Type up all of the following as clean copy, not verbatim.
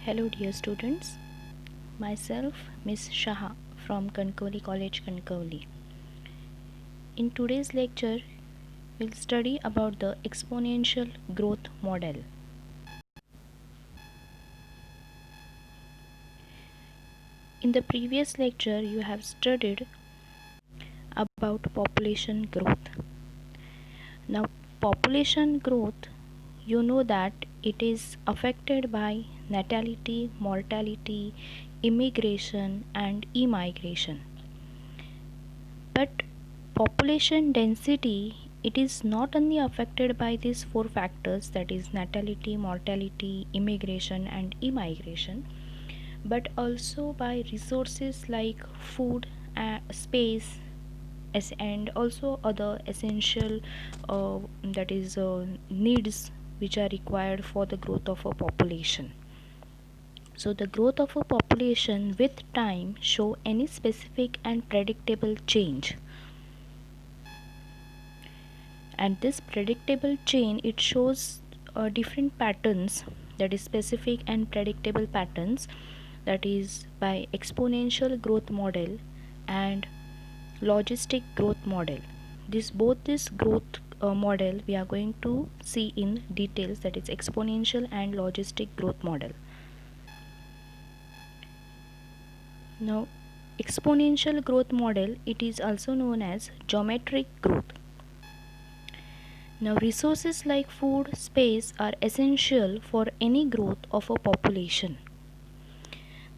Hello dear students, myself Miss Shah from Kankoli College, Kankoli. In today's lecture, we'll study about the exponential growth model. In the previous lecture, you have studied about population growth. Now, population growth, you know that it is affected by natality, mortality, immigration, and emigration. But population density, it is not only affected by these four factors, that is natality, mortality, immigration and emigration, but also by resources like food, space, and also other essential needs which are required for the growth of a population. So the growth of a population with time show any specific and predictable change, and this predictable chain, it shows different patterns, that is specific and predictable patterns, that is by exponential growth model and logistic growth model. This growth model we are going to see in details, that is exponential and logistic growth model. Now, exponential growth model, it is also known as geometric growth. Now, resources like food, space are essential for any growth of a population.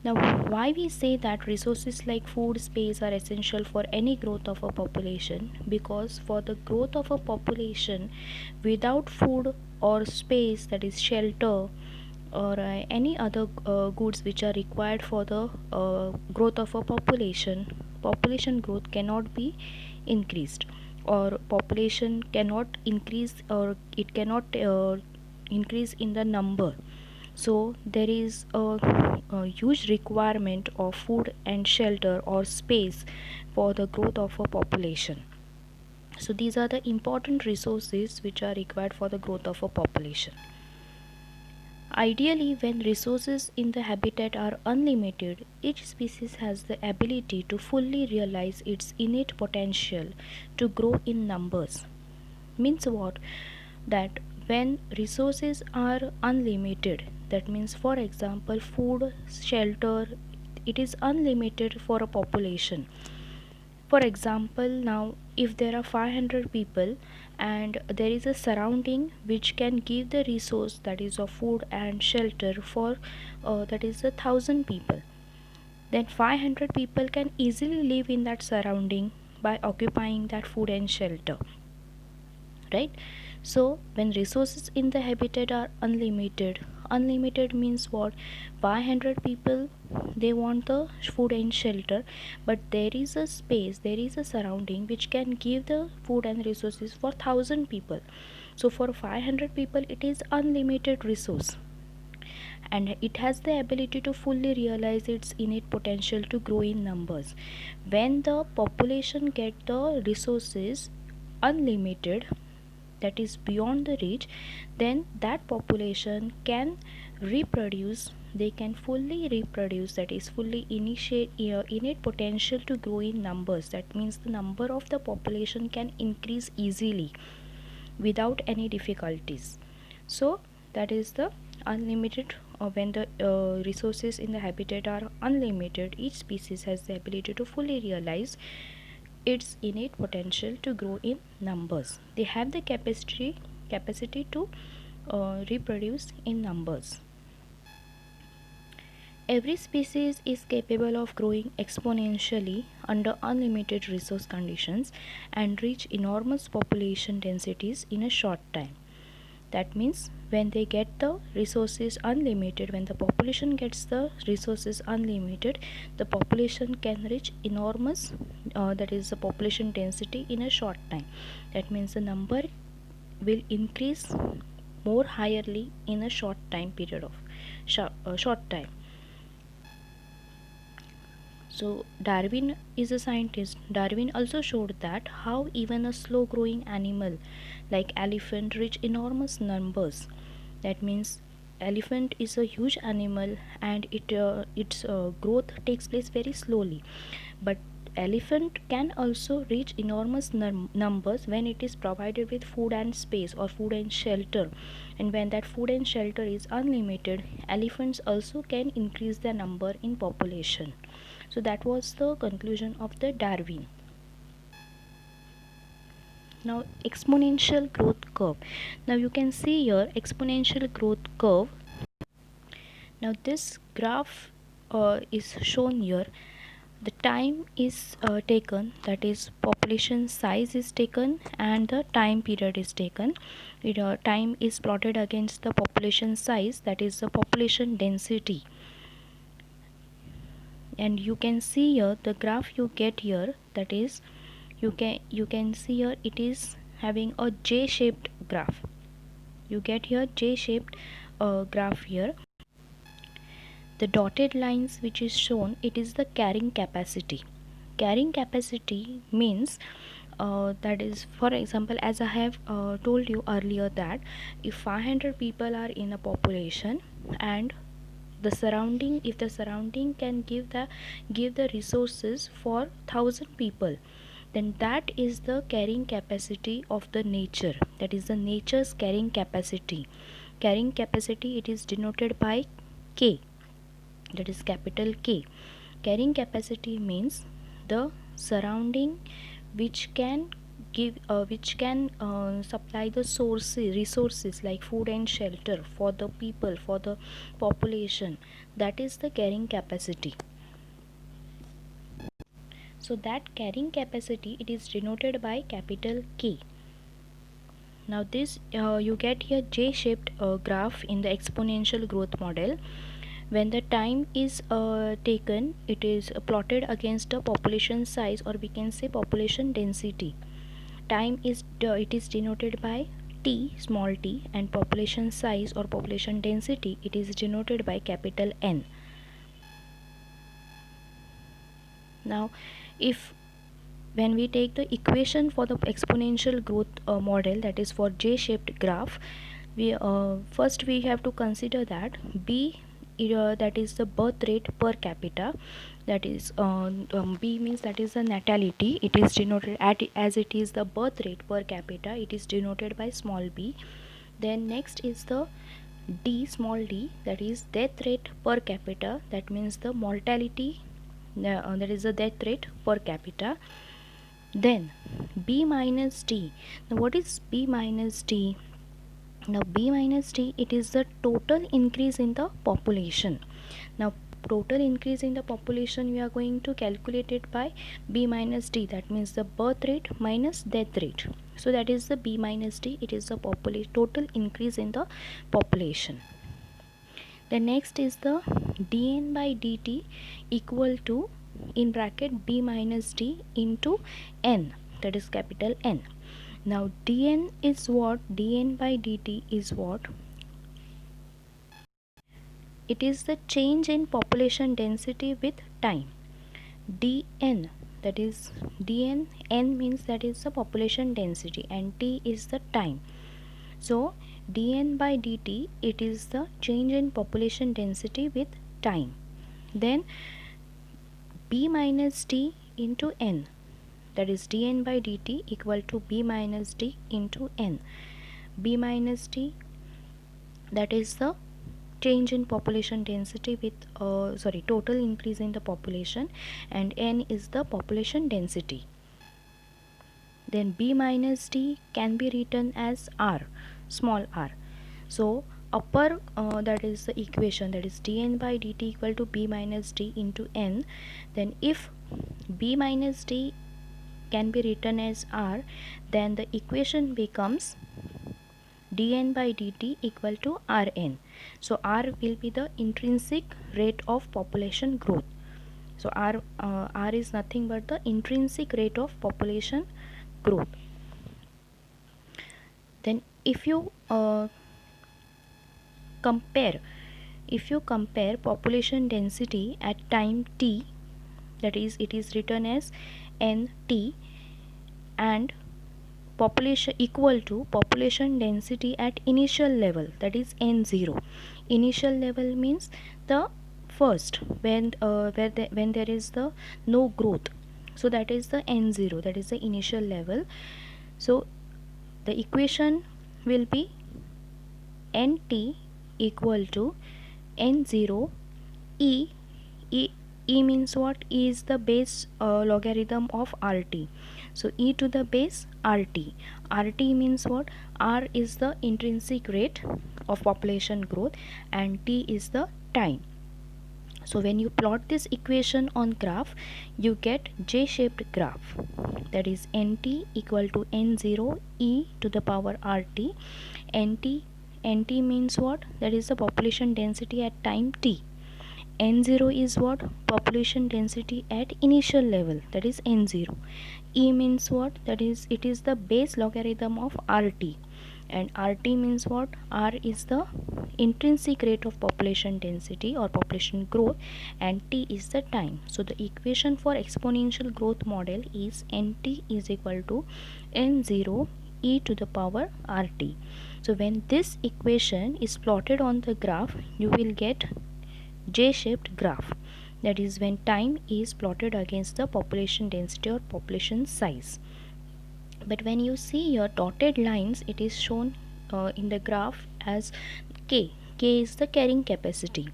Now, why we say that resources like food, space are essential for any growth of a population? Because for the growth of a population, without food or space, that is shelter, or any other goods which are required for the growth of a population growth cannot be increased, or population cannot increase, or it cannot increase in the number. So there is a huge requirement of food and shelter or space for the growth of a population. So these are the important resources which are required for the growth of a population. Ideally, when resources in the habitat are unlimited, each species has the ability to fully realize its innate potential to grow in numbers. Means what? That when resources are unlimited, that means for example food, shelter, it is unlimited for a population. For example, now if there are 500 people and there is a surrounding which can give the resource, that is of food and shelter for that is 1,000 people, then 500 people can easily live in that surrounding by occupying that food and shelter, right? So when resources in the habitat are unlimited means what? 500 people, they want the food and shelter, but there is a space, there is a surrounding which can give the food and resources for 1,000 people. So for 500 people it is unlimited resource, and it has the ability to fully realize its innate potential to grow in numbers. When the population get the resources unlimited, that is beyond the reach, then that population can reproduce, they can fully reproduce, that is fully initiate innate potential to grow in numbers. That means the number of the population can increase easily without any difficulties. So that is the unlimited, when the resources in the habitat are unlimited, each species has the ability to fully realize its innate potential to grow in numbers. They have the capacity to reproduce in numbers. Every species is capable of growing exponentially under unlimited resource conditions and reach enormous population densities in a short time. That means when they get the resources unlimited, when the population gets the resources unlimited, the population can reach enormous, that is the population density in a short time. That means the number will increase more higherly in a short time period of short time. So Darwin is a scientist. Darwin also showed that how even a slow growing animal like elephant reach enormous numbers. That means elephant is a huge animal and its growth takes place very slowly, but elephant can also reach enormous numbers when it is provided with food and space or food and shelter. And when that food and shelter is unlimited, elephants also can increase their number in population. So that was the conclusion of the Darwin. Now exponential growth curve. Now you can see here exponential growth curve. Now this graph is shown here. The time is taken, that is population size is taken and the time period is taken. Time is plotted against the population size, that is the population density. And you can see here the graph you get here, that is you can see here it is having a J shaped graph. You get here J shaped graph here. The dotted lines which is shown, it is the carrying capacity. Carrying capacity means that is, for example, as I have told you earlier, that if 500 people are in a population and if the surrounding can give the resources for 1,000 people, then that is the carrying capacity of the nature. That is the nature's carrying capacity. Carrying capacity, it is denoted by K, that is capital K. Carrying capacity means the surrounding which can supply the resources like food and shelter for the people, for the population. That is the carrying capacity. So that carrying capacity, it is denoted by capital K. Now this you get here J shaped graph in the exponential growth model. When the time is taken, it is plotted against the population size, or we can say population density. Time is it is denoted by T, small t, and population size or population density, it is denoted by capital N. Now if when we take the equation for the exponential growth model, that is for J shaped graph, we first we have to consider that B, that is the birth rate per capita, that is B means that is the natality, it is denoted as it is the birth rate per capita, it is denoted by small b. Then next is the D, small d, that is death rate per capita, that means the mortality, that is the death rate per capita. Then B minus D. Now what is B minus D? Now B minus D, it is the total increase in the population. Now total increase in the population, we are going to calculate it by B minus D, that means the birth rate minus death rate. So that is the B minus D, it is the total increase in the population. The next is the dn by dt equal to, in bracket, B minus D into N, that is capital N. Now dn is what? Dn by dt is what? It is the change in population density with time. dn, that is dn, n means that is the population density and t is the time. So dn by dt, it is the change in population density with time. Then B minus D into N, that is dn by dt equal to B minus D into N. B minus D, that is the change in population density with total increase in the population, and N is the population density. Then B minus D can be written as R, small r. So upper that is the equation, that is dn by dt equal to B minus D into N. Then if B minus D can be written as R, then the equation becomes dn by dt equal to Rn. So R will be the intrinsic rate of population growth. So R is nothing but the intrinsic rate of population growth. Then if you compare population density at time t, that is it is written as nt, and population equal to population density at initial level, that is n0. Initial level means the first, when there is the no growth, so that is the n0, that is the initial level. So the equation will be nt equal to n0 e. e E means what? E is the base logarithm of RT. So e to the base RT. RT means what? R is the intrinsic rate of population growth and T is the time. So when you plot this equation on graph, you get J-shaped graph, that is nt equal to n0 e to the power RT. nt means what? That is the population density at time t. n0 is what? Population density at initial level, that is n0. E means what? That is, it is the base logarithm of RT, and RT means what? R is the intrinsic rate of population density or population growth, and T is the time. So the equation for exponential growth model is nt is equal to n0 e to the power RT. So when this equation is plotted on the graph, you will get J-shaped graph, that is when time is plotted against the population density or population size. But when you see your dotted lines, it is shown in the graph as k. K is the carrying capacity.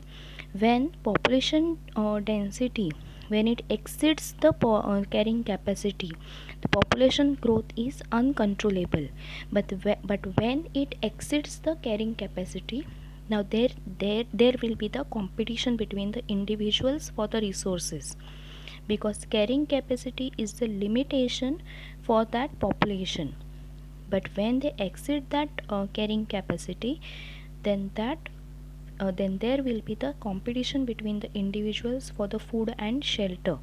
When population density, when it exceeds the carrying capacity, the population growth is uncontrollable. But when it exceeds the carrying capacity, now there will be the competition between the individuals for the resources, because carrying capacity is the limitation for that population. But when they exceed that carrying capacity, then there will be the competition between the individuals for the food and shelter.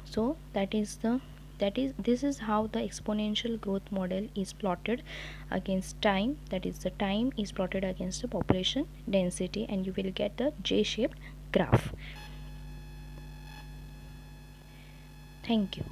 So this is how the exponential growth model is plotted against time, that is the time is plotted against the population density, and you will get the J-shaped graph. Thank you.